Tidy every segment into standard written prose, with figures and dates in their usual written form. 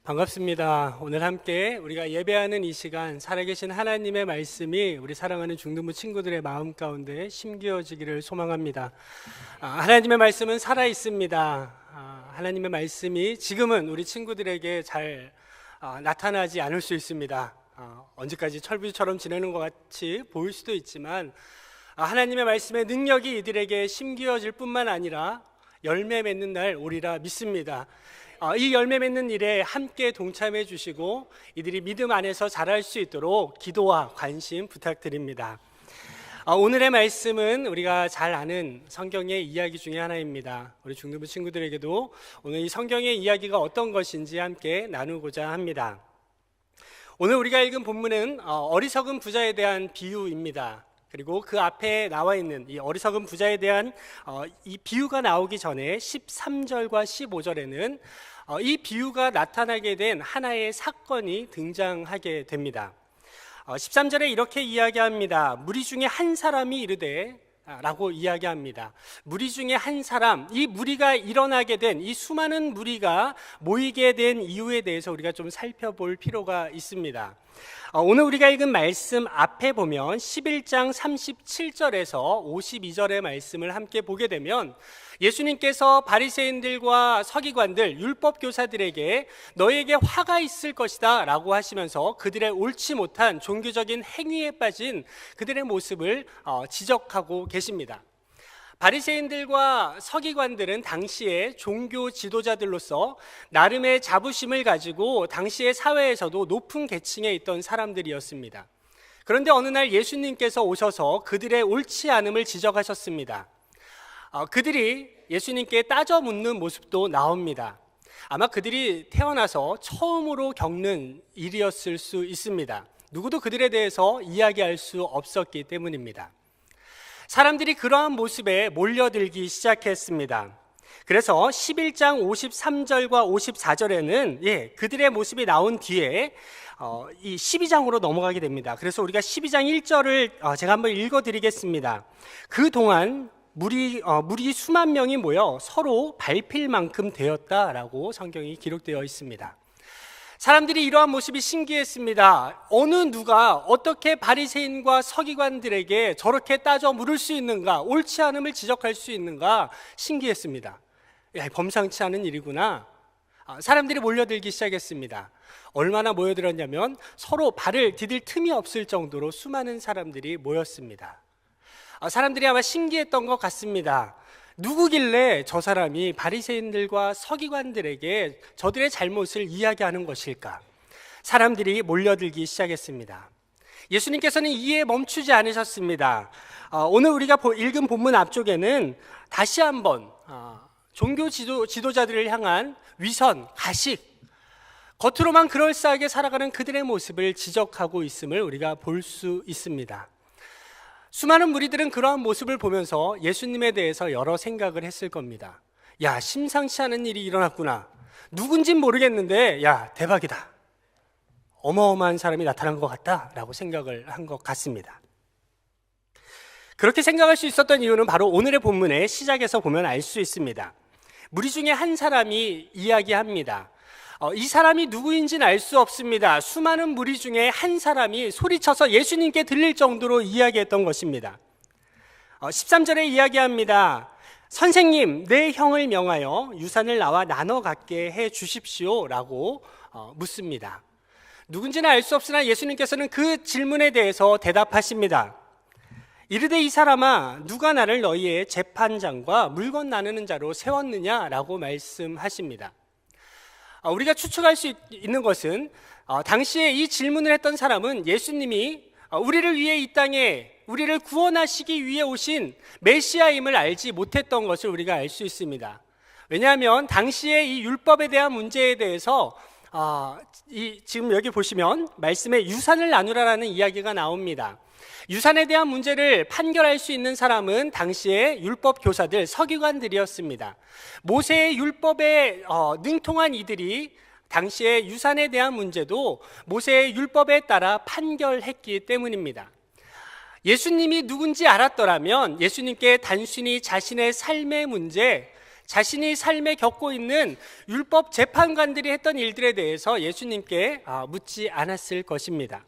반갑습니다. 오늘 함께 우리가 예배하는 이 시간 살아계신 하나님의 말씀이 우리 사랑하는 중등부 친구들의 마음 가운데 심겨지기를 소망합니다. 하나님의 말씀은 살아있습니다. 하나님의 말씀이 지금은 우리 친구들에게 잘 나타나지 않을 수 있습니다. 언제까지 철부지처럼 지내는 것 같이 보일 수도 있지만 하나님의 말씀의 능력이 이들에게 심겨질 뿐만 아니라 열매 맺는 날 오리라 믿습니다. 이 열매 맺는 일에 함께 동참해 주시고 이들이 믿음 안에서 자랄 수 있도록 기도와 관심 부탁드립니다. 오늘의 말씀은 우리가 잘 아는 성경의 이야기 중에 하나입니다. 우리 중등부 친구들에게도 오늘 이 성경의 이야기가 어떤 것인지 함께 나누고자 합니다. 오늘 우리가 읽은 본문은 어리석은 부자에 대한 비유입니다. 그리고 그 앞에 나와 있는 이 어리석은 부자에 대한 이 비유가 나오기 전에 13절과 15절에는 이 비유가 나타나게 된 하나의 사건이 등장하게 됩니다. 13절에 이렇게 이야기합니다. 무리 중에 한 사람이 이르되 라고 이야기합니다. 무리 중에 한 사람, 이 무리가 일어나게 된, 이 수많은 무리가 모이게 된 이유에 대해서 우리가 좀 살펴볼 필요가 있습니다. 오늘 우리가 읽은 말씀 앞에 보면 11장 37절에서 52절의 말씀을 함께 보게 되면 예수님께서 바리새인들과 서기관들, 율법 교사들에게 너희에게 화가 있을 것이다 라고 하시면서 그들의 옳지 못한 종교적인 행위에 빠진 그들의 모습을 지적하고 계십니다. 바리새인들과 서기관들은 당시에 종교 지도자들로서 나름의 자부심을 가지고 당시의 사회에서도 높은 계층에 있던 사람들이었습니다. 그런데 어느 날 예수님께서 오셔서 그들의 옳지 않음을 지적하셨습니다. 그들이 예수님께 따져 묻는 모습도 나옵니다. 아마 그들이 태어나서 처음으로 겪는 일이었을 수 있습니다. 누구도 그들에 대해서 이야기할 수 없었기 때문입니다. 사람들이 그러한 모습에 몰려들기 시작했습니다. 그래서 11장 53절과 54절에는 그들의 모습이 나온 뒤에 이 12장으로 넘어가게 됩니다. 그래서 우리가 12장 1절을 제가 한번 읽어드리겠습니다. 그동안 무리 수만 명이 모여 서로 밟힐 만큼 되었다라고 성경이 기록되어 있습니다. 사람들이 이러한 모습이 신기했습니다. 어느 누가 어떻게 바리새인과 서기관들에게 저렇게 따져 물을 수 있는가, 옳지 않음을 지적할 수 있는가 신기했습니다. 범상치 않은 일이구나. 사람들이 몰려들기 시작했습니다. 얼마나 모여들었냐면 서로 발을 디딜 틈이 없을 정도로 수많은 사람들이 모였습니다. 사람들이 아마 신기했던 것 같습니다. 누구길래 저 사람이 바리새인들과 서기관들에게 저들의 잘못을 이야기하는 것일까? 사람들이 몰려들기 시작했습니다. 예수님께서는 이에 멈추지 않으셨습니다. 오늘 우리가 읽은 본문 앞쪽에는 다시 한번 종교 지도자들을 향한 위선, 가식, 겉으로만 그럴싸하게 살아가는 그들의 모습을 지적하고 있음을 우리가 볼 수 있습니다. 수많은 무리들은 그러한 모습을 보면서 예수님에 대해서 여러 생각을 했을 겁니다. 야, 심상치 않은 일이 일어났구나. 누군진 모르겠는데 야, 대박이다. 어마어마한 사람이 나타난 것 같다 라고 생각을 한 것 같습니다. 그렇게 생각할 수 있었던 이유는 바로 오늘의 본문의 시작에서 보면 알 수 있습니다. 무리 중에 한 사람이 이야기합니다. 이 사람이 누구인지는 알 수 없습니다. 수많은 무리 중에 한 사람이 소리쳐서 예수님께 들릴 정도로 이야기했던 것입니다. 13절에 이야기합니다. 선생님, 내 형을 명하여 유산을 나와 나눠 갖게 해 주십시오 라고 묻습니다. 누군지는 알 수 없으나 예수님께서는 그 질문에 대해서 대답하십니다. 이르되 이 사람아, 누가 나를 너희의 재판장과 물건 나누는 자로 세웠느냐라고 말씀하십니다. 우리가 추측할 수 있는 것은 당시에 이 질문을 했던 사람은 예수님이 우리를 위해 이 땅에 우리를 구원하시기 위해 오신 메시아임을 알지 못했던 것을 우리가 알 수 있습니다. 왜냐하면 당시에 이 율법에 대한 문제에 대해서 지금 여기 보시면 말씀에 유산을 나누라라는 이야기가 나옵니다. 유산에 대한 문제를 판결할 수 있는 사람은 당시의 율법 교사들, 서기관들이었습니다. 모세의 율법에 능통한 이들이 당시의 유산에 대한 문제도 모세의 율법에 따라 판결했기 때문입니다. 예수님이 누군지 알았더라면 예수님께 단순히 자신의 삶의 문제, 자신이 삶에 겪고 있는 율법 재판관들이 했던 일들에 대해서 예수님께 묻지 않았을 것입니다.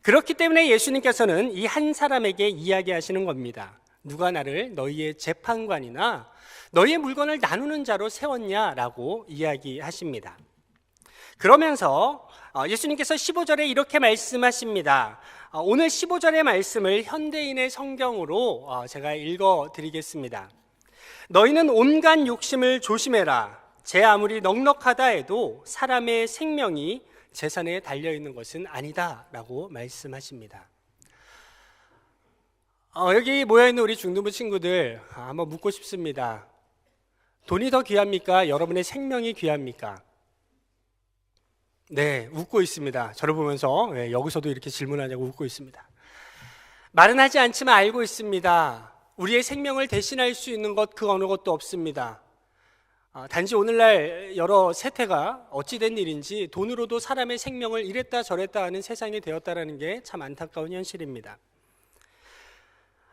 그렇기 때문에 예수님께서는 이 한 사람에게 이야기하시는 겁니다. 누가 나를 너희의 재판관이나 너희의 물건을 나누는 자로 세웠냐라고 이야기하십니다. 그러면서 예수님께서 15절에 이렇게 말씀하십니다. 오늘 15절의 말씀을 현대인의 성경으로 제가 읽어드리겠습니다. 너희는 온갖 욕심을 조심해라. 제 아무리 넉넉하다 해도 사람의 생명이 재산에 달려있는 것은 아니다 라고 말씀하십니다. 여기 모여있는 우리 중등부 친구들 한번 묻고 싶습니다. 돈이 더 귀합니까? 여러분의 생명이 귀합니까? 네, 웃고 있습니다. 저를 보면서 여기서도 이렇게 질문하냐고 웃고 있습니다. 말은 하지 않지만 알고 있습니다. 우리의 생명을 대신할 수 있는 것 그 어느 것도 없습니다. 단지 오늘날 여러 세태가 어찌된 일인지 돈으로도 사람의 생명을 이랬다 저랬다 하는 세상이 되었다는 게 참 안타까운 현실입니다.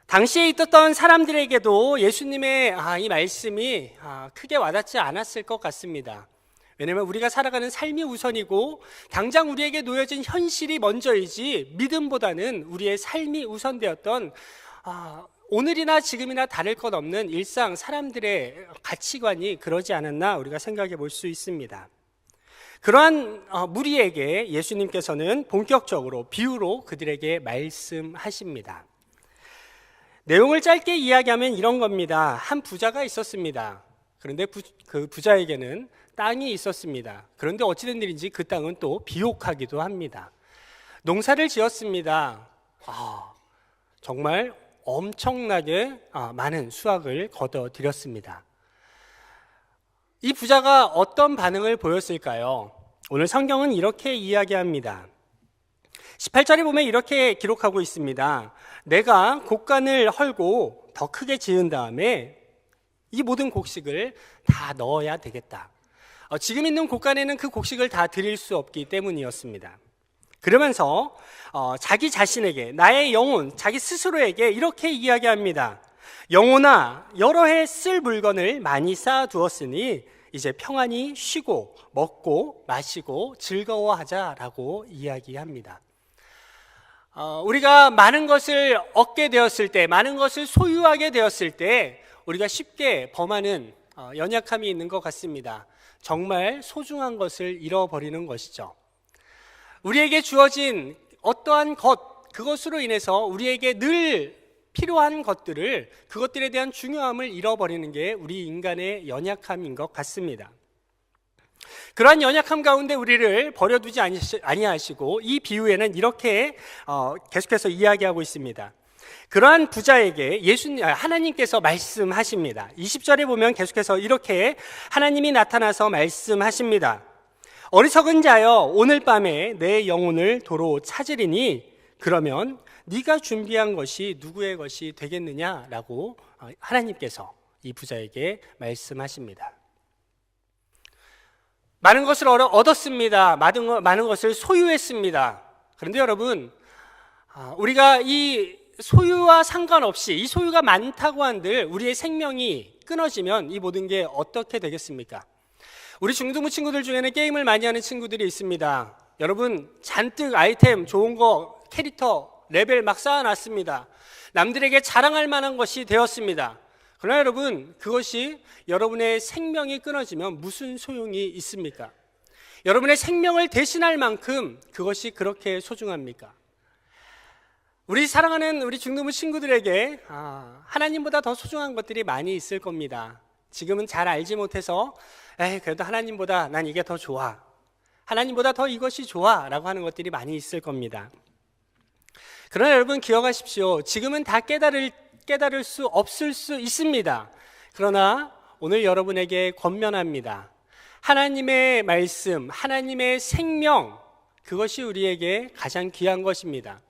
당시에 있었던 사람들에게도 예수님의 이 말씀이 크게 와닿지 않았을 것 같습니다. 왜냐하면 우리가 살아가는 삶이 우선이고 당장 우리에게 놓여진 현실이 먼저이지 믿음보다는 우리의 삶이 우선되었던 오늘이나 지금이나 다를 것 없는 일상 사람들의 가치관이 그러지 않았나 우리가 생각해 볼 수 있습니다. 그러한 무리에게 예수님께서는 본격적으로 비유로 그들에게 말씀하십니다. 내용을 짧게 이야기하면 이런 겁니다. 한 부자가 있었습니다. 그런데 그 부자에게는 땅이 있었습니다. 그런데 어찌된 일인지 그 땅은 또 비옥하기도 합니다. 농사를 지었습니다. 정말 엄청나게 많은 수확을 거둬들였습니다. 이 부자가 어떤 반응을 보였을까요? 오늘 성경은 이렇게 이야기합니다. 18절에 보면 이렇게 기록하고 있습니다. 내가 곡간을 헐고 더 크게 지은 다음에 이 모든 곡식을 다 넣어야 되겠다. 지금 있는 곡간에는 그 곡식을 다 드릴 수 없기 때문이었습니다. 그러면서 자기 자신에게, 나의 영혼, 자기 스스로에게 이렇게 이야기합니다. 영혼아, 여러 해 쓸 물건을 많이 쌓아두었으니 이제 평안히 쉬고 먹고 마시고 즐거워하자라고 이야기합니다. 우리가 많은 것을 얻게 되었을 때, 많은 것을 소유하게 되었을 때 우리가 쉽게 범하는 연약함이 있는 것 같습니다. 정말 소중한 것을 잃어버리는 것이죠. 우리에게 주어진 어떠한 것, 그것으로 인해서 우리에게 늘 필요한 것들을, 그것들에 대한 중요함을 잃어버리는 게 우리 인간의 연약함인 것 같습니다. 그러한 연약함 가운데 우리를 버려두지 아니하시고 이 비유에는 이렇게 계속해서 이야기하고 있습니다. 그러한 부자에게 하나님께서 말씀하십니다. 20절에 보면 계속해서 이렇게 하나님이 나타나서 말씀하십니다. 어리석은 자여, 오늘 밤에 내 영혼을 도로 찾으리니 그러면 네가 준비한 것이 누구의 것이 되겠느냐라고 하나님께서 이 부자에게 말씀하십니다. 많은 것을 얻었습니다. 많은 것을 소유했습니다. 그런데 여러분, 우리가 이 소유와 상관없이 이 소유가 많다고 한들 우리의 생명이 끊어지면 이 모든 게 어떻게 되겠습니까? 우리 중등부 친구들 중에는 게임을 많이 하는 친구들이 있습니다. 여러분, 잔뜩 아이템, 좋은 거, 캐릭터, 레벨 막 쌓아놨습니다. 남들에게 자랑할 만한 것이 되었습니다. 그러나 여러분, 그것이 여러분의 생명이 끊어지면 무슨 소용이 있습니까? 여러분의 생명을 대신할 만큼 그것이 그렇게 소중합니까? 우리 사랑하는 우리 중등부 친구들에게 하나님보다 더 소중한 것들이 많이 있을 겁니다. 지금은 잘 알지 못해서 그래도 하나님보다 난 이게 더 좋아, 하나님보다 더 이것이 좋아 라고 하는 것들이 많이 있을 겁니다. 그러나 여러분 기억하십시오. 지금은 다 깨달을 수 없을 수 있습니다. 그러나 오늘 여러분에게 권면합니다. 하나님의 말씀, 하나님의 생명, 그것이 우리에게 가장 귀한 것입니다.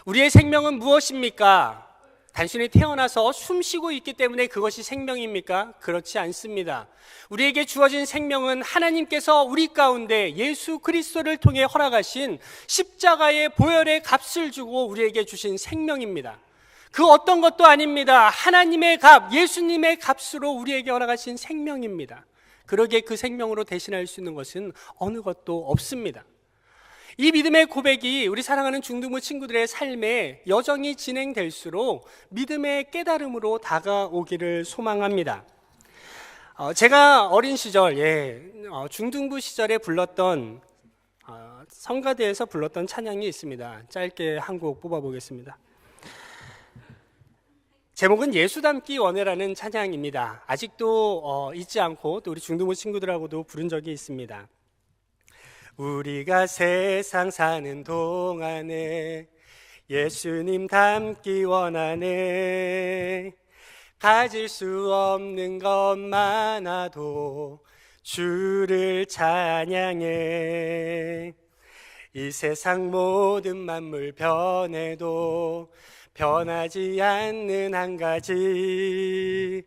우리의 생명은 무엇입니까? 단순히 태어나서 숨 쉬고 있기 때문에 그것이 생명입니까? 그렇지 않습니다. 우리에게 주어진 생명은 하나님께서 우리 가운데 예수 그리스도를 통해 허락하신 십자가의 보혈의 값을 주고 우리에게 주신 생명입니다. 그 어떤 것도 아닙니다. 하나님의 값, 예수님의 값으로 우리에게 허락하신 생명입니다. 그러기에 그 생명으로 대신할 수 있는 것은 어느 것도 없습니다. 이 믿음의 고백이 우리 사랑하는 중등부 친구들의 삶에 여정이 진행될수록 믿음의 깨달음으로 다가오기를 소망합니다. 제가 어린 시절, 중등부 시절에 불렀던 성가대에서 불렀던 찬양이 있습니다. 짧게 한 곡 뽑아보겠습니다. 제목은 예수 닮기 원해라는 찬양입니다. 아직도 잊지 않고 또 우리 중등부 친구들하고도 부른 적이 있습니다. 우리가 세상 사는 동안에 예수님 닮기 원하네. 가질 수 없는 것 많아도 주를 찬양해. 이 세상 모든 만물 변해도 변하지 않는 한 가지,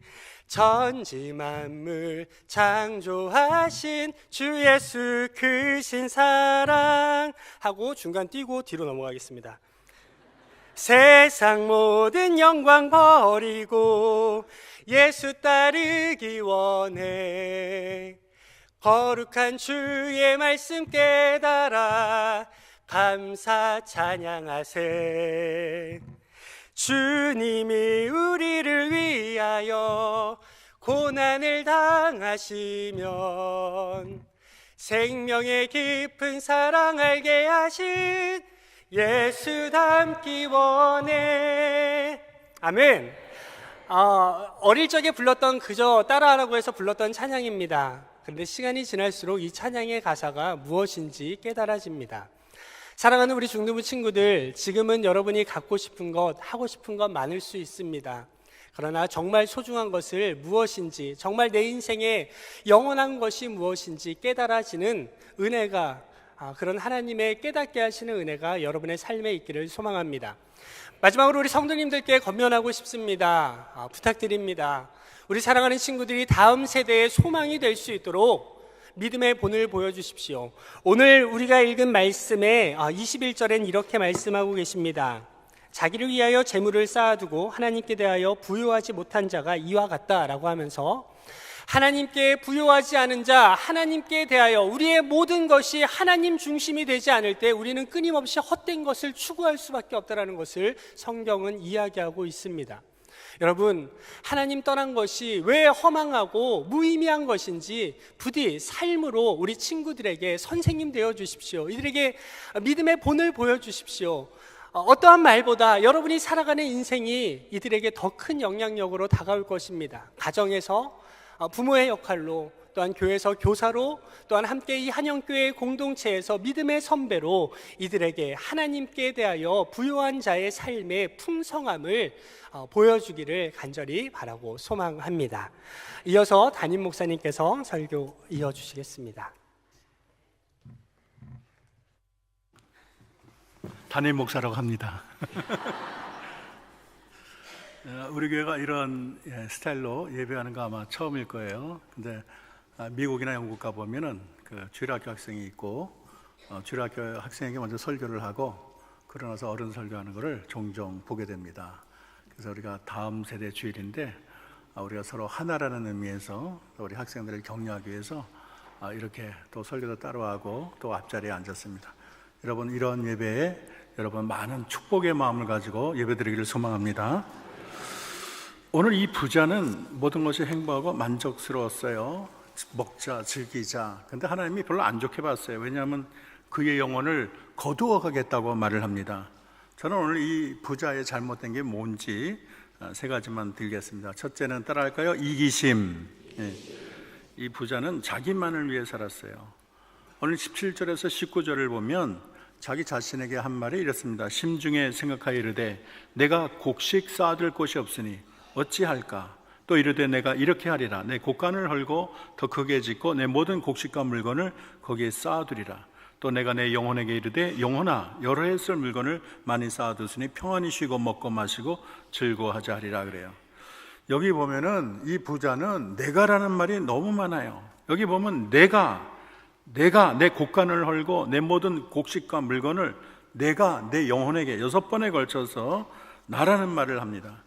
천지 만물 창조하신 주 예수 크신 사랑 하고 중간 띄고 뒤로 넘어가겠습니다. 세상 모든 영광 버리고 예수 따르기 원해. 거룩한 주의 말씀 깨달아 감사 찬양하세. 주님이 우리를 위하여 고난을 당하시면 생명의 깊은 사랑 알게 하신 예수 닮기 원해. 아멘. 어릴 적에 불렀던 그저 따라하라고 해서 불렀던 찬양입니다. 그런데 시간이 지날수록 이 찬양의 가사가 무엇인지 깨달아집니다. 사랑하는 우리 중등부 친구들, 지금은 여러분이 갖고 싶은 것, 하고 싶은 것 많을 수 있습니다. 그러나 정말 소중한 것을 무엇인지, 정말 내 인생에 영원한 것이 무엇인지 깨달아지는 은혜가, 그런 하나님의 깨닫게 하시는 은혜가 여러분의 삶에 있기를 소망합니다. 마지막으로 우리 성도님들께 권면하고 싶습니다. 부탁드립니다. 우리 사랑하는 친구들이 다음 세대의 소망이 될 수 있도록 믿음의 본을 보여주십시오. 오늘 우리가 읽은 말씀에 21절엔 이렇게 말씀하고 계십니다. 자기를 위하여 재물을 쌓아두고 하나님께 대하여 부요하지 못한 자가 이와 같다라고 하면서, 하나님께 부요하지 않은 자, 하나님께 대하여 우리의 모든 것이 하나님 중심이 되지 않을 때 우리는 끊임없이 헛된 것을 추구할 수밖에 없다는 것을 성경은 이야기하고 있습니다. 여러분, 하나님 떠난 것이 왜 허망하고 무의미한 것인지 부디 삶으로 우리 친구들에게 선생님 되어 주십시오. 이들에게 믿음의 본을 보여주십시오. 어떠한 말보다 여러분이 살아가는 인생이 이들에게 더 큰 영향력으로 다가올 것입니다. 가정에서 부모의 역할로, 또한 교회에서 교사로, 또한 함께 이 한영교회 공동체에서 믿음의 선배로 이들에게 하나님께 대하여 부요한 자의 삶의 풍성함을 보여주기를 간절히 바라고 소망합니다. 이어서 담임 목사님께서 설교 이어주시겠습니다. 담임 목사라고 합니다. 우리 교회가 이런 스타일로 예배하는 거 아마 처음일 거예요. 근데 미국이나 영국 가보면은 그 주일학교 학생이 있고, 주일학교 학생에게 먼저 설교를 하고 그러고 나서 어른 설교하는 것을 종종 보게 됩니다. 그래서 우리가 다음 세대 주일인데 우리가 서로 하나라는 의미에서 우리 학생들을 격려하기 위해서 이렇게 또 설교도 따로 하고 또 앞자리에 앉았습니다. 여러분, 이런 예배에 여러분 많은 축복의 마음을 가지고 예배드리기를 소망합니다. 오늘 이 부자는 모든 것이 행복하고 만족스러웠어요. 먹자, 즐기자. 근데 하나님이 별로 안 좋게 봤어요. 왜냐하면 그의 영혼을 거두어 가겠다고 말을 합니다. 저는 오늘 이 부자의 잘못된 게 뭔지 세 가지만 들겠습니다. 첫째는 따라할까요? 이기심. 이 부자는 자기만을 위해 살았어요. 오늘 17절에서 19절을 보면 자기 자신에게 한 말이 이렇습니다. 심중에 생각하여 이르되 내가 곡식 쌓아둘 곳이 없으니 어찌할까? 또 이르되 내가 이렇게 하리라. 내 곡간을 헐고 더 크게 짓고 내 모든 곡식과 물건을 거기에 쌓아두리라. 또 내가 내 영혼에게 이르되 영혼아, 여러 해 쓸 물건을 많이 쌓아두으니 평안히 쉬고 먹고 마시고 즐거워하자 하리라 그래요. 여기 보면은 이 부자는 내가라는 말이 너무 많아요. 여기 보면 내가 내 곡간을 헐고 내 모든 곡식과 물건을 내가 내 영혼에게 6번에 걸쳐서 나라는 말을 합니다.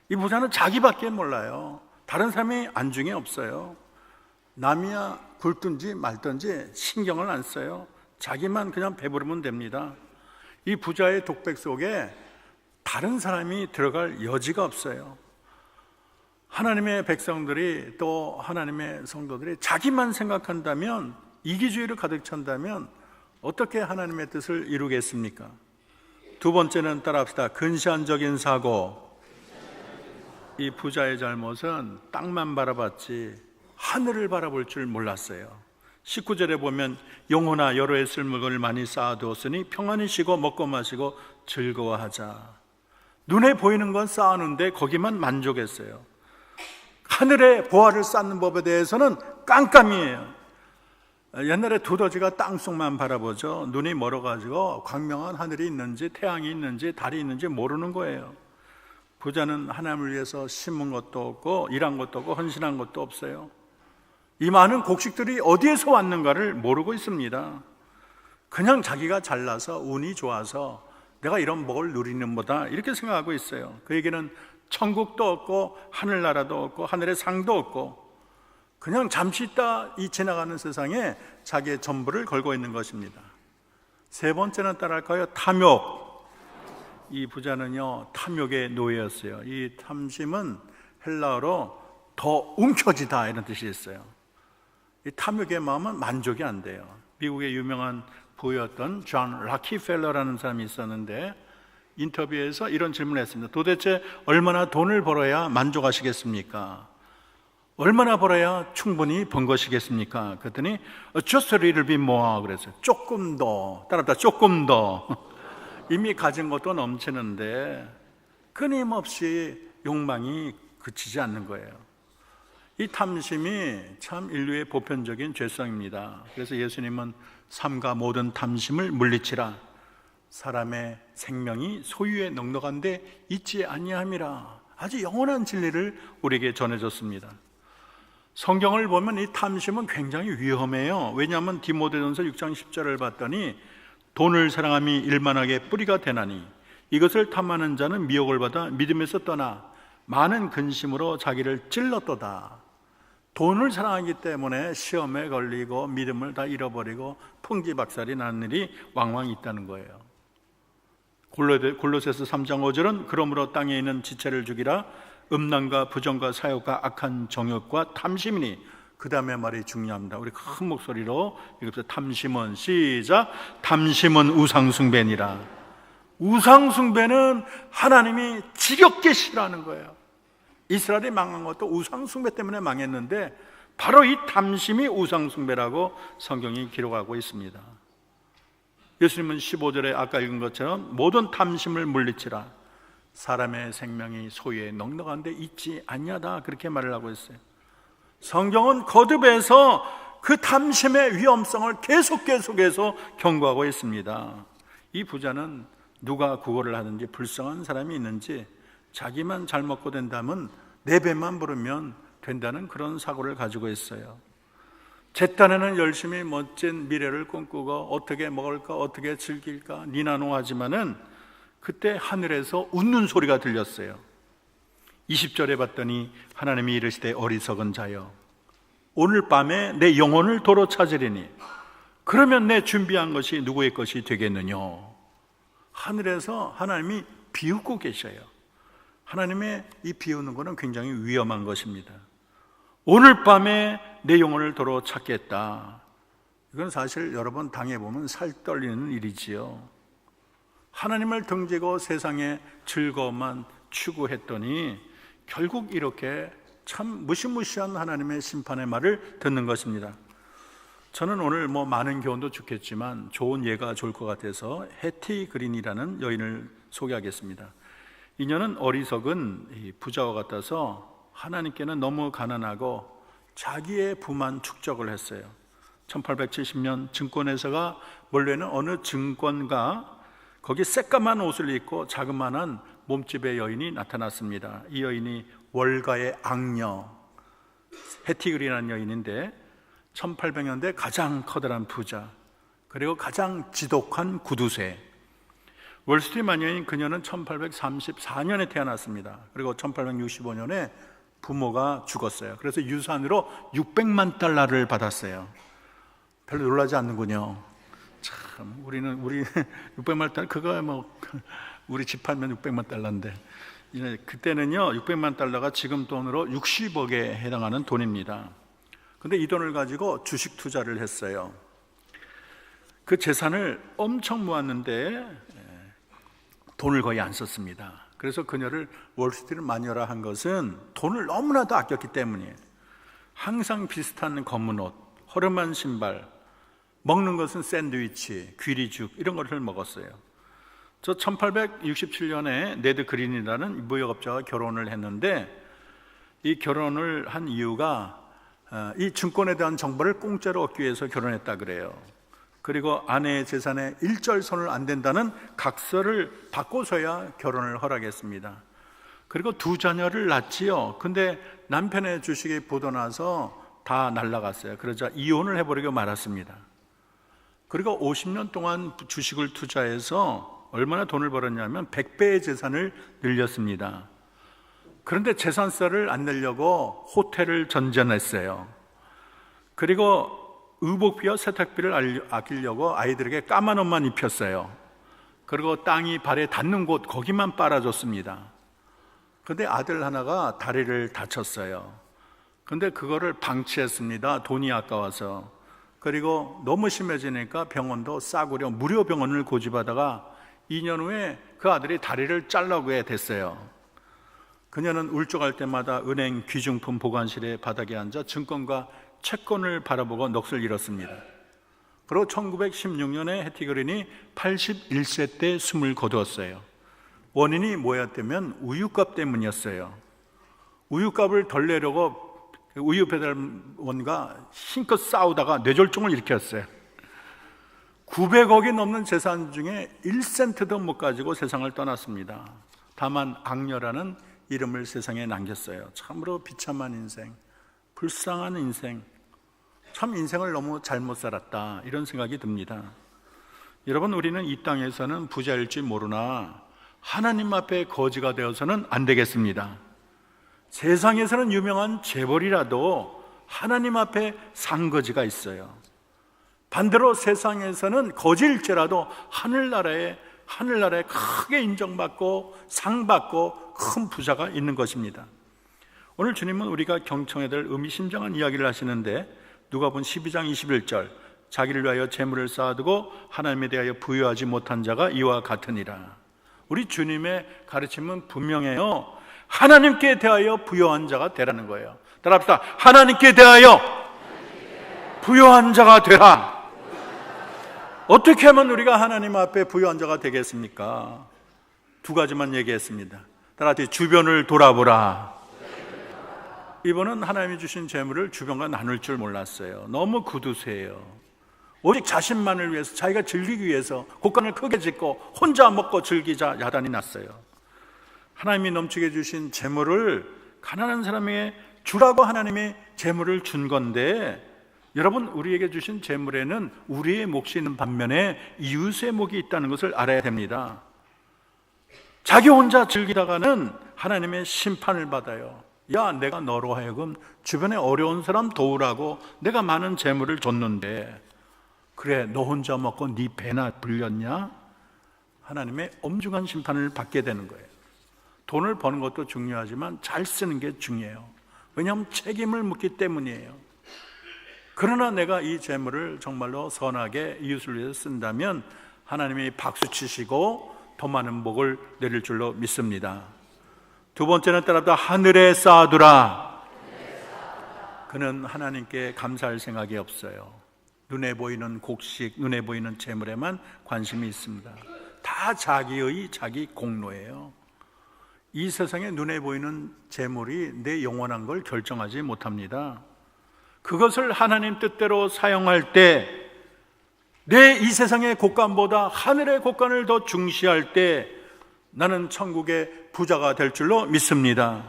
이 부자는 자기밖에 몰라요. 다른 사람이 안중에 없어요. 남이야 굶든지 말든지 신경을 안 써요. 자기만 그냥 배부르면 됩니다. 이 부자의 독백 속에 다른 사람이 들어갈 여지가 없어요. 하나님의 백성들이 또 하나님의 성도들이 자기만 생각한다면, 이기주의를 가득 찬다면 어떻게 하나님의 뜻을 이루겠습니까? 두 번째는 따라합시다. 근시안적인 사고. 이 부자의 잘못은 땅만 바라봤지 하늘을 바라볼 줄 몰랐어요. 19절에 보면 영혼아 여러 해 쓸 물건을 많이 쌓아두었으니 평안히 쉬고 먹고 마시고 즐거워하자. 눈에 보이는 건 쌓았는데 거기만 만족했어요. 하늘의 보화를 쌓는 법에 대해서는 깜깜이에요. 옛날에 두더지가 땅속만 바라보죠. 눈이 멀어가지고 광명한 하늘이 있는지 태양이 있는지 달이 있는지 모르는 거예요. 부자는 하나님을 위해서 심은 것도 없고 일한 것도 없고 헌신한 것도 없어요. 이 많은 곡식들이 어디에서 왔는가를 모르고 있습니다. 그냥 자기가 잘나서 운이 좋아서 내가 이런 복을 누리는 거다 이렇게 생각하고 있어요. 그에게는 천국도 없고 하늘나라도 없고 하늘의 상도 없고 그냥 잠시 있다 이 지나가는 세상에 자기의 전부를 걸고 있는 것입니다. 세 번째는 따라할까요? 탐욕. 이 부자는요 탐욕의 노예였어요. 이 탐심은 헬라어로 더 움켜쥐다 이런 뜻이 있어요. 이 탐욕의 마음은 만족이 안 돼요. 미국의 유명한 부였던 존 락키펠러라는 사람이 있었는데 인터뷰에서 이런 질문을 했습니다. 도대체 얼마나 돈을 벌어야 만족하시겠습니까? 얼마나 벌어야 충분히 번 것이겠습니까? 그랬더니 just a little bit more 그랬어요. 조금 더. 따라합시다. 조금 더. 이미 가진 것도 넘치는데 끊임없이 욕망이 그치지 않는 거예요. 이 탐심이 참 인류의 보편적인 죄성입니다. 그래서 예수님은 삼가 모든 탐심을 물리치라. 사람의 생명이 소유에 넉넉한데 있지 아니함이라. 아주 영원한 진리를 우리에게 전해줬습니다. 성경을 보면 이 탐심은 굉장히 위험해요. 왜냐하면 디모데전서 6장 10절을 봤더니 돈을 사랑함이 일만하게 뿌리가 되나니 이것을 탐하는 자는 미혹을 받아 믿음에서 떠나 많은 근심으로 자기를 찔렀도다. 돈을 사랑하기 때문에 시험에 걸리고 믿음을 다 잃어버리고 풍지박살이 나는 일이 왕왕 있다는 거예요. 골로새서 3장 5절은 그러므로 땅에 있는 지체를 죽이라. 음란과 부정과 사욕과 악한 정욕과 탐심이니. 그 다음에 말이 중요합니다. 우리 큰 목소리로 읽읍시다. 탐심은 시작. 탐심은 우상숭배니라. 우상숭배는 하나님이 지겹게 싫어하는 거예요. 이스라엘이 망한 것도 우상숭배 때문에 망했는데 바로 이 탐심이 우상숭배라고 성경이 기록하고 있습니다. 예수님은 15절에 아까 읽은 것처럼 모든 탐심을 물리치라. 사람의 생명이 소유에 넉넉한데 있지 않냐다 그렇게 말을 하고 있어요. 성경은 거듭해서 그 탐심의 위험성을 계속해서 경고하고 있습니다. 이 부자는 누가 구걸을 하든지 불쌍한 사람이 있는지 자기만 잘 먹고 된다면 내 배만 부르면 된다는 그런 사고를 가지고 있어요. 제 딴에는 열심히 멋진 미래를 꿈꾸고 어떻게 먹을까 어떻게 즐길까 니나노하지만은 그때 하늘에서 웃는 소리가 들렸어요. 20절에 봤더니 하나님이 이르시되 어리석은 자여 오늘 밤에 내 영혼을 도로 찾으리니 그러면 내 준비한 것이 누구의 것이 되겠느냐. 하늘에서 하나님이 비웃고 계셔요. 하나님의 이 비우는 것은 굉장히 위험한 것입니다. 오늘 밤에 내 영혼을 도로 찾겠다. 이건 사실 여러 번 당해보면 살 떨리는 일이지요. 하나님을 등지고 세상의 즐거움만 추구했더니 결국 이렇게 참 무시무시한 하나님의 심판의 말을 듣는 것입니다. 저는 오늘 많은 교훈도 좋겠지만 좋은 예가 좋을 것 같아서 해티 그린이라는 여인을 소개하겠습니다. 이녀는 어리석은 부자와 같아서 하나님께는 너무 가난하고 자기의 부만 축적을 했어요. 1870년 증권회사가 몰려있는 어느 증권가 거기 새까만 옷을 입고 자그마한 몸집의 여인이 나타났습니다. 이 여인이 월가의 악녀 해티그리라는 여인인데 1800년대 가장 커다란 부자 그리고 가장 지독한 구두쇠. 월스트리트 마녀인 그녀는 1834년에 태어났습니다. 그리고 1865년에 부모가 죽었어요. 그래서 유산으로 600만 달러를 받았어요. 별로 놀라지 않는군요. 참, 우리 600만 달러, 그거 뭐 우리 집 팔면 600만 달러인데, 그때는요 600만 달러가 지금 돈으로 60억에 해당하는 돈입니다. 근데 이 돈을 가지고 주식 투자를 했어요. 그 재산을 엄청 모았는데 돈을 거의 안 썼습니다. 그래서 그녀를 월스트리트 마녀라 한 것은 돈을 너무나도 아꼈기 때문이에요. 항상 비슷한 검은 옷, 허름한 신발, 먹는 것은 샌드위치, 귀리죽 이런 것을 먹었어요. 저 1867년에 네드 그린이라는 무역업자와 결혼을 했는데, 이 결혼을 한 이유가 이 증권에 대한 정보를 공짜로 얻기 위해서 결혼했다 그래요. 그리고 아내의 재산에 일절손을 안 된다는 각서를 받고서야 결혼을 허락했습니다. 그리고 2자녀를 낳지요. 근데 남편의 주식이 보도나서 다 날라갔어요. 그러자 이혼을 해버리고 말았습니다. 그리고 50년 동안 주식을 투자해서 얼마나 돈을 벌었냐면 100배의 재산을 늘렸습니다. 그런데 재산세를 안 내려고 호텔을 전전했어요. 그리고 의복비와 세탁비를 아끼려고 아이들에게 까만 옷만 입혔어요. 그리고 땅이 발에 닿는 곳 거기만 빨아줬습니다. 그런데 아들 하나가 다리를 다쳤어요. 그런데 그거를 방치했습니다. 돈이 아까워서. 그리고 너무 심해지니까 병원도 싸구려 무료 병원을 고집하다가 2년 후에 그 아들이 다리를 잘라게 됐어요. 그녀는 울적할 때마다 은행 귀중품 보관실의 바닥에 앉아 증권과 채권을 바라보고 넋을 잃었습니다. 그리고 1916년에 해티 그린이 81세 때 숨을 거두었어요. 원인이 뭐였다면 우유값 때문이었어요. 우유값을 덜 내려고 우유 배달원과 힘껏 싸우다가 뇌졸중을 일으켰어요. 900억이 넘는 재산 중에 1센트도 못 가지고 세상을 떠났습니다. 다만 악녀라는 이름을 세상에 남겼어요. 참으로 비참한 인생, 불쌍한 인생, 참 인생을 너무 잘못 살았다, 이런 생각이 듭니다. 여러분, 우리는 이 땅에서는 부자일지 모르나 하나님 앞에 거지가 되어서는 안 되겠습니다. 세상에서는 유명한 재벌이라도 하나님 앞에 상거지가 있어요. 반대로 세상에서는 거지일지라도 하늘나라에 크게 인정받고 상받고 큰 부자가 있는 것입니다. 오늘 주님은 우리가 경청해야 될 의미심장한 이야기를 하시는데, 누가복음 12장 21절, 자기를 위하여 재물을 쌓아두고 하나님에 대하여 부유하지 못한 자가 이와 같으니라. 우리 주님의 가르침은 분명해요. 하나님께 대하여 부유한 자가 되라는 거예요. 따라합시다. 하나님께 대하여 부유한 자가 되라. 어떻게 하면 우리가 하나님 앞에 부유한 자가 되겠습니까? 2가지만 얘기했습니다. 따라합시다. 주변을 돌아보라. 이분은 하나님이 주신 재물을 주변과 나눌 줄 몰랐어요. 너무 구두쇠예요. 오직 자신만을 위해서, 자기가 즐기기 위해서 곡간을 크게 짓고 혼자 먹고 즐기자 야단이 났어요. 하나님이 넘치게 주신 재물을 가난한 사람에게 주라고 하나님이 재물을 준 건데, 여러분, 우리에게 주신 재물에는 우리의 몫이 있는 반면에 이웃의 몫이 있다는 것을 알아야 됩니다. 자기 혼자 즐기다가는 하나님의 심판을 받아요. 야, 내가 너로 하여금 주변에 어려운 사람 도우라고 내가 많은 재물을 줬는데 그래, 너 혼자 먹고 네 배나 불렸냐? 하나님의 엄중한 심판을 받게 되는 거예요. 돈을 버는 것도 중요하지만 잘 쓰는 게 중요해요. 왜냐하면 책임을 묻기 때문이에요. 그러나 내가 이 재물을 정말로 선하게 이웃을 위해서 쓴다면 하나님이 박수 치시고 더 많은 복을 내릴 줄로 믿습니다. 2번째는 따라합시다. 하늘에 쌓아두라. 그는 하나님께 감사할 생각이 없어요. 눈에 보이는 곡식, 눈에 보이는 재물에만 관심이 있습니다. 다 자기 공로예요. 이 세상에 눈에 보이는 재물이 내 영원한 걸 결정하지 못합니다. 그것을 하나님 뜻대로 사용할 때, 내 이 세상의 곡간보다 하늘의 곡간을 더 중시할 때 나는 천국의 부자가 될 줄로 믿습니다.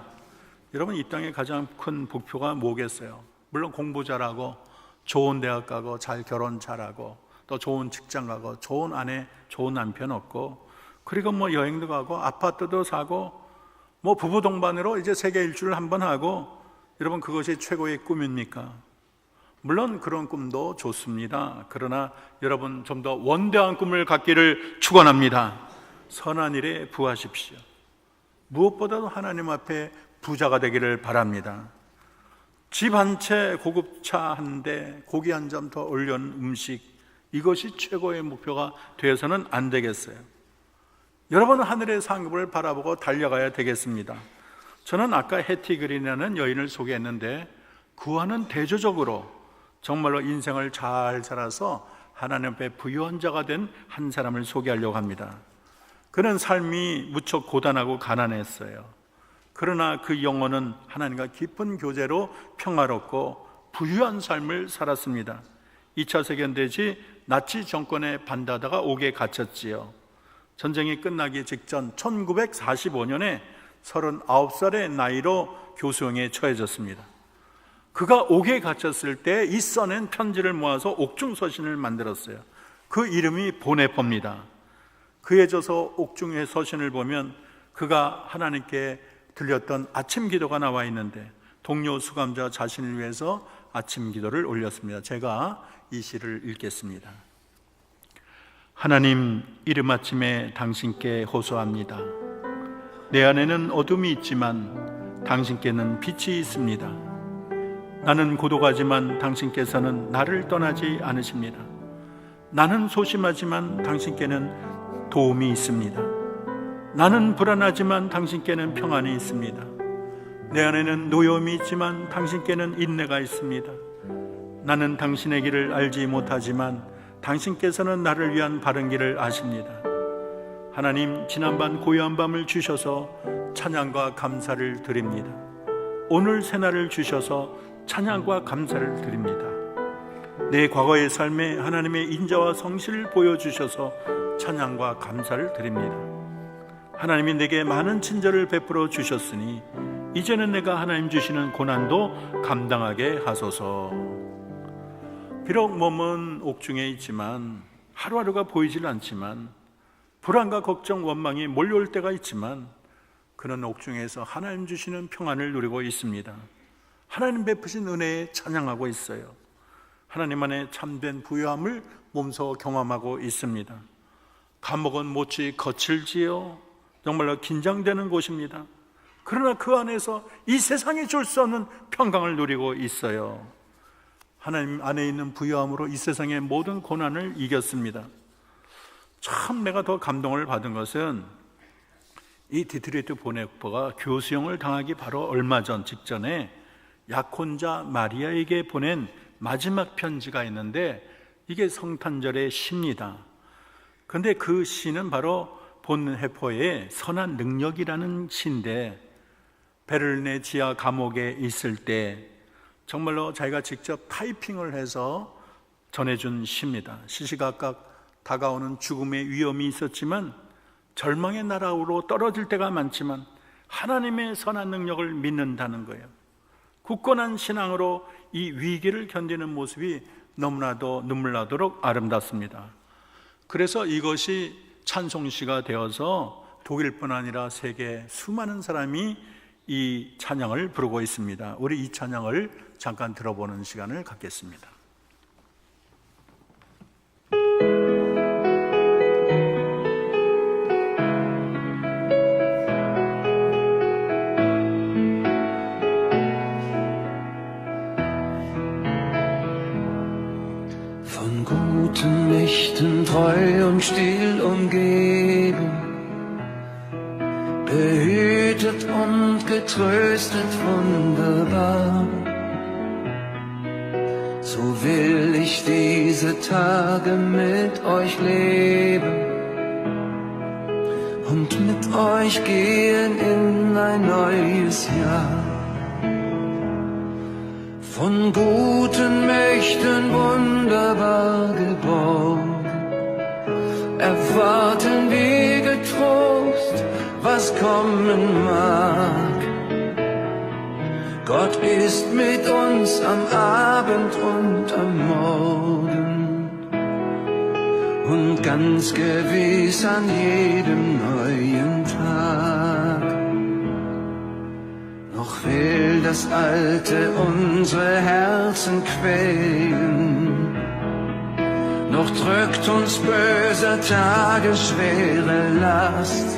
여러분, 이 땅의 가장 큰 목표가 뭐겠어요? 물론 공부 잘하고 좋은 대학 가고 잘 결혼 잘하고 또 좋은 직장 가고 좋은 아내 좋은 남편 얻고 그리고 뭐 여행도 가고 아파트도 사고 뭐 부부 동반으로 이제 세계 일주를 한번 하고, 여러분 그것이 최고의 꿈입니까? 물론 그런 꿈도 좋습니다. 그러나 여러분 좀 더 원대한 꿈을 갖기를 축원합니다. 선한 일에 부하십시오. 무엇보다도 하나님 앞에 부자가 되기를 바랍니다. 집 한 채, 고급차 한 대, 고기 한 점 더 올려놓은 음식, 이것이 최고의 목표가 되어서는 안 되겠어요. 여러분은 하늘의 상급을 바라보고 달려가야 되겠습니다. 저는 아까 해티 그린이라는 여인을 소개했는데, 그와는 대조적으로 정말로 인생을 잘 살아서 하나님 앞에 부유한 자가 된 한 사람을 소개하려고 합니다. 그는 삶이 무척 고단하고 가난했어요. 그러나 그 영혼은 하나님과 깊은 교제로 평화롭고 부유한 삶을 살았습니다. 2차 세계대전이 나치 정권에 반대하다가 옥에 갇혔지요. 전쟁이 끝나기 직전 1945년에 39살의 나이로 교수형에 처해졌습니다. 그가 옥에 갇혔을 때 이 써낸 편지를 모아서 옥중서신을 만들었어요. 그 이름이 보네퍼입니다. 그에 져서 옥중의 서신을 보면 그가 하나님께 들렸던 아침 기도가 나와 있는데, 동료 수감자 자신을 위해서 아침 기도를 올렸습니다. 제가 이 시를 읽겠습니다. 하나님, 이른 아침에 당신께 호소합니다. 내 안에는 어둠이 있지만 당신께는 빛이 있습니다. 나는 고독하지만 당신께서는 나를 떠나지 않으십니다. 나는 소심하지만 당신께는 도움이 있습니다. 나는 불안하지만 당신께는 평안이 있습니다. 내 안에는 노여움이 있지만 당신께는 인내가 있습니다. 나는 당신의 길을 알지 못하지만 당신께서는 나를 위한 바른 길을 아십니다. 하나님, 지난밤 고요한 밤을 주셔서 찬양과 감사를 드립니다. 오늘 새날을 주셔서 찬양과 감사를 드립니다. 내 과거의 삶에 하나님의 인자와 성실을 보여주셔서 찬양과 감사를 드립니다. 하나님이 내게 많은 친절을 베풀어 주셨으니 이제는 내가 하나님 주시는 고난도 감당하게 하소서. 비록 몸은 옥중에 있지만, 하루하루가 보이질 않지만, 불안과 걱정, 원망이 몰려올 때가 있지만, 그는 옥중에서 하나님 주시는 평안을 누리고 있습니다. 하나님 베푸신 은혜에 찬양하고 있어요. 하나님 안에 참된 부유함을 몸소 경험하고 있습니다. 감옥은 몹시 거칠지요. 정말로 긴장되는 곳입니다. 그러나 그 안에서 이 세상이 줄 수 없는 평강을 누리고 있어요. 하나님 안에 있는 부유함으로 이 세상의 모든 고난을 이겼습니다. 참 내가 더 감동을 받은 것은 이 디트리히트 보네퍼가 교수형을 당하기 바로 얼마 전 직전에 약혼자 마리아에게 보낸 마지막 편지가 있는데, 이게 성탄절의 시입니다. 그런데 그 시는 바로 본헤퍼의 선한 능력이라는 시인데, 베를린의 지하 감옥에 있을 때 정말로 자기가 직접 타이핑을 해서 전해준 시입니다. 시시각각 다가오는 죽음의 위험이 있었지만, 절망의 나라로 떨어질 때가 많지만 하나님의 선한 능력을 믿는다는 거예요. 굳건한 신앙으로 이 위기를 견디는 모습이 너무나도 눈물 나도록 아름답습니다. 그래서 이것이 찬송시가 되어서 독일뿐 아니라 세계 수많은 사람이 이 찬양을 부르고 있습니다. 우리 이 찬양을 잠깐 들어보는 시간을 갖겠습니다. Von guten Mächten treu und still umgeben, behütet und getröstet wunderbar. So will ich diese Tage mit euch leben und mit euch gehen in ein neues Jahr. Von guten Mächten wunderbar geborgen, erwarten wir getrost, was kommen mag. Gott ist mit uns am Abend und am Morgen und ganz gewiss an jedem neuen Tag. Noch will das Alte unsere Herzen quälen, noch drückt uns böser Tage schwere Last.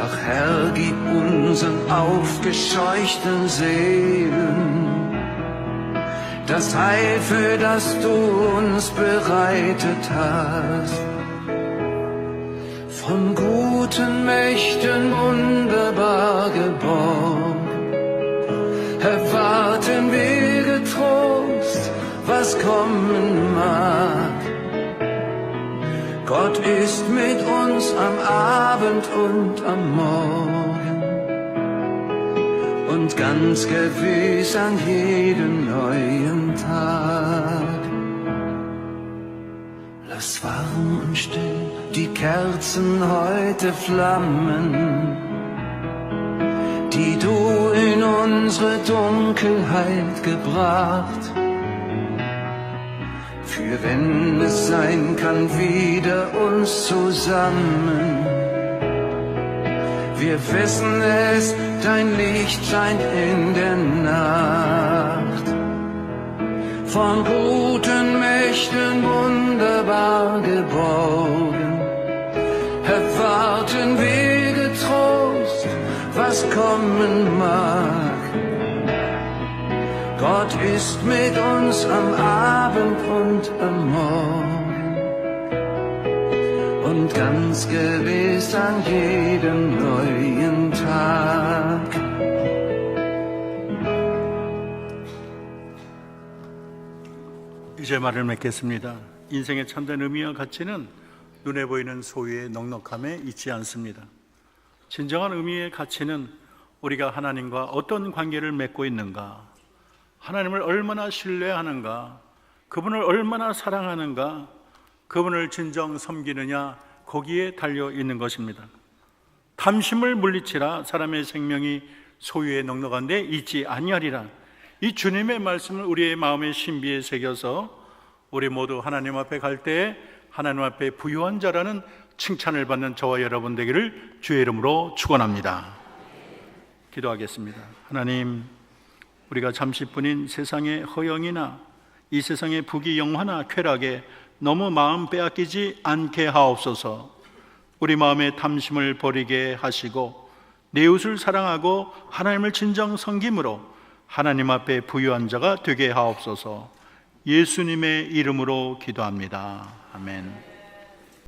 Ach Herr, gib unseren aufgescheuchten Seelen das Heil, für das du uns bereitet hast. Von guten Mächten wunderbar geborgen, erwarten wir getrost, was kommen mag. Gott ist mit uns am Abend und am Morgen und ganz gewiss an jedem neuen Tag. Lass warm und still die Kerzen heute flammen, die du in unsere Dunkelheit gebracht. Für wenn es sein kann, wieder uns zusammen. Wir wissen es, dein Licht scheint in der Nacht. Von guten Mächten wunderbar geborgen, erwarten wir getrost, was kommen mag. Gott ist mit uns am Abend und am Morgen und ganz gewiss an jedem neuen Tag. 이제 말을 맺겠습니다. 인생의 참된 의미와 가치는 눈에 보이는 소유의 넉넉함에 있지 않습니다. 진정한 의미의 가치는 우리가 하나님과 어떤 관계를 맺고 있는가, 하나님을 얼마나 신뢰하는가, 그분을 얼마나 사랑하는가, 그분을 진정 섬기느냐, 거기에 달려 있는 것입니다. 탐심을 물리치라 사람의 생명이 소유에 넉넉한 데 있지 아니하리라. 이 주님의 말씀을 우리의 마음의 신비에 새겨서 우리 모두 하나님 앞에 갈 때 하나님 앞에 부유한 자라는 칭찬을 받는 저와 여러분 되기를 주의 이름으로 축원합니다. 기도하겠습니다. 하나님, 우리가 잠시뿐인 세상의 허영이나 이 세상의 부귀영화나 쾌락에 너무 마음 빼앗기지 않게 하옵소서. 우리 마음의 탐심을 버리게 하시고 내 이웃을 사랑하고 하나님을 진정 섬김으로 하나님 앞에 부유한 자가 되게 하옵소서. 예수님의 이름으로 기도합니다. 아멘.